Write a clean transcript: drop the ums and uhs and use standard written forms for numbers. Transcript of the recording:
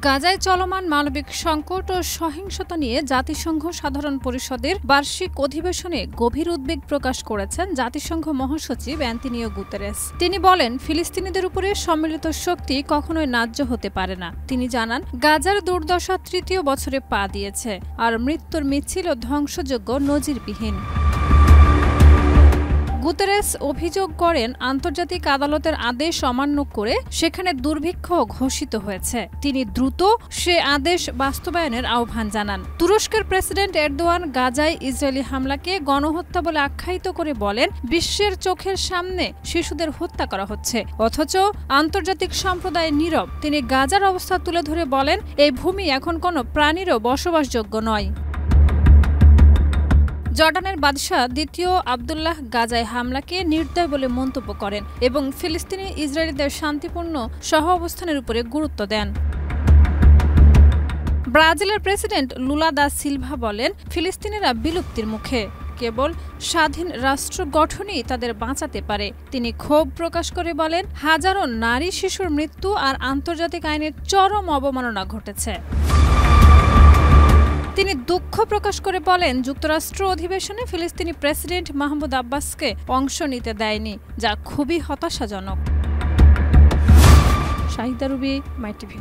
গাজায় চলমান মানবিক সংকট ও সহিংসতা নিয়ে জাতিসংঘ সাধারণ পরিষদের বার্ষিক অধিবেশনে গভীর উদ্বেগ প্রকাশ করেছেন জাতিসংঘ মহাসচিব অ্যান্তোনিও গুতেরেস। তিনি বলেন, ফিলিস্তিনিদের উপরে সম্মিলিত শক্তি কখনোই ন্যায্য হতে পারে না। তিনি জানান, গাজার দুর্দশা তৃতীয় বছরে পা দিয়েছে, আর মৃত্যুর মিছিল ও ধ্বংসযজ্ঞ নজিরবিহীন। গুতেরেস অভিযোগ করেন, আন্তর্জাতিক আদালতের আদেশ অমান্য করে সেখানে দুর্ভিক্ষ ঘোষিত হয়েছে। তিনি দ্রুত সে আদেশ বাস্তবায়নের আহ্বান জানান। তুরস্কের প্রেসিডেন্ট এরদোয়ান গাজায় ইসরায়েলি হামলাকে গণহত্যা বলে আখ্যায়িত করে বলেন, বিশ্বের চোখের সামনে শিশুদের হত্যা করা হচ্ছে, অথচ আন্তর্জাতিক সম্প্রদায় নীরব। তিনি গাজার অবস্থা তুলে ধরে বলেন, এই ভূমি এখন কোনো প্রাণীরও বসবাসযোগ্য নয়। জর্ডানের বাদশাহ দ্বিতীয় আবদুল্লাহ গাজায় হামলাকে নির্দয় বলে মন্তব্য করেন এবং ফিলিস্তিনি ইসরায়েলিদের শান্তিপূর্ণ সহাবস্থানের উপরে গুরুত্ব দেন। ব্রাজিলের প্রেসিডেন্ট লুলা দা সিলভা বলেন, ফিলিস্তিনিরা বিলুপ্তির মুখে, কেবল স্বাধীন রাষ্ট্র গঠনই তাদের বাঁচাতে পারে। তিনি ক্ষোভ প্রকাশ করে বলেন, হাজারো নারী শিশুর মৃত্যু আর আন্তর্জাতিক আইনের চরম অবমাননা ঘটেছে। তিনি দুঃখ প্রকাশ করে বলেন, যুক্তরাষ্ট্র অধিবেশনে ফিলিস্তিনি প্রেসিডেন্ট মাহমুদ আব্বাসকে অংশ নিতে দেয়নি, যা খুবই হতাশাজনক। শাহিদা রুবি, মাই টিভি।